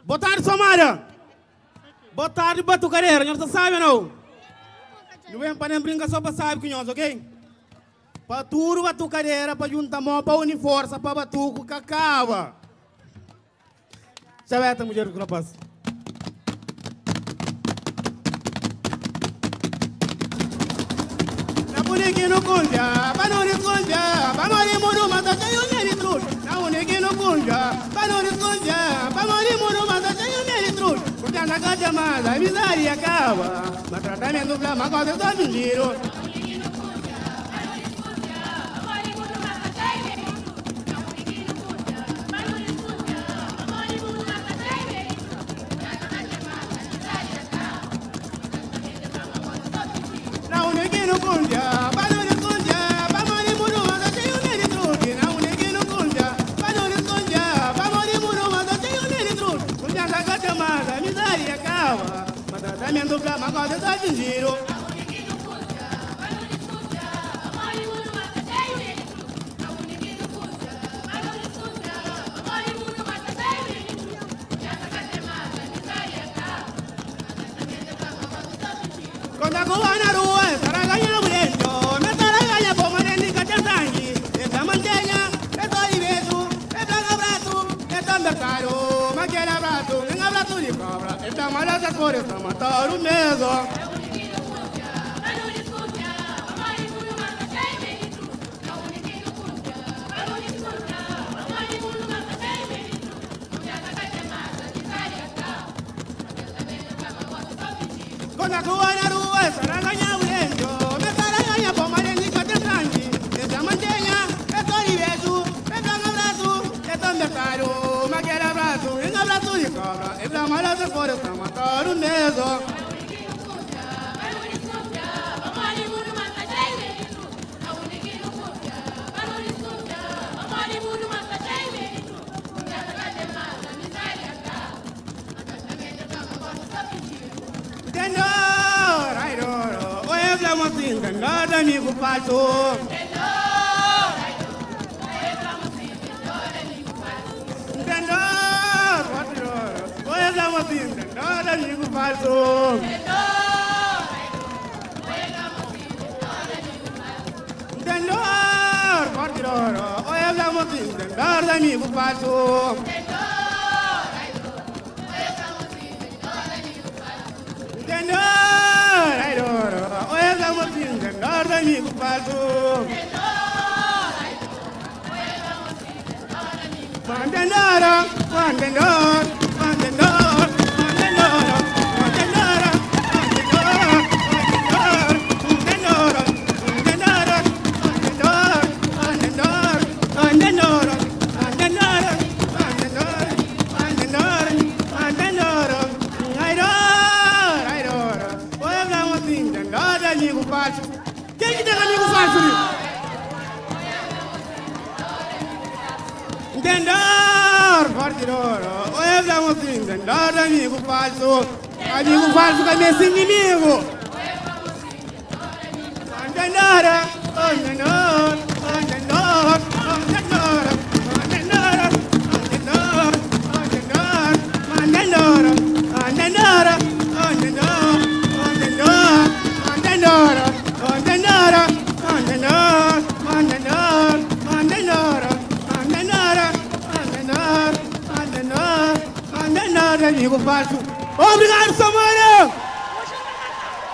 Boa tarde, Somália. Boa tarde, Batucareira. Nós sabemos, não? Não vem para nem brincar só para saber que nós, ok? Para tudo, Batucareira, para juntar mão, para unir força, para batuco, cacava. Já vai essa mulher que rapaz. Na bonequinha no conja, para não esconja, para morrer muro, mas até eu nem trouxe. Na bonequinha no conja, para não esconja, para morrer muro, mas até eu nem trouxe. Porque na casa mais a miséria acaba, mas tratamento para uma coisa do dinheiro. Tratamento para uma coisa do dinheiro. Quando a rua na rua, estará ganhando vento, me estará ganhando por maneira de sangue. Essa mantenha, essa iveso, essa abraço, essa mercado, mas que abraço, nem abraço de cobra. Essa malha das cores, essa matar o mesmo. Quando a rua na rua, estará ganhando vento, me estará ganhando por maneira de sangue. Essa mantenha, essa iveso, essa abraço, essa mercado, mas que abraço, nem abraço de cobra. Essa malha das cores, essa matar o mesmo. Nada amigo falso. Nada amigo falso. Nada amigo falso. Amigo falso. Mandenora, mandenora, mandenora, mandenora, mandenora, mandenora, mandenora, mandenora, mandenora, mandenora, mandenora, mandenora, mandenora, airora, oi vamos assim, nada amigo falso. Quem que tem amigo falso? Entendor, forte d'oro. Oi, vamos assim, entendor, amigo falso. Amigo falso que é meu inimigo. Entendor, entendor, entendor, entendor, entendor, entendor, entendor, entendor, entendor, amigo falso. Obrigado, Somália!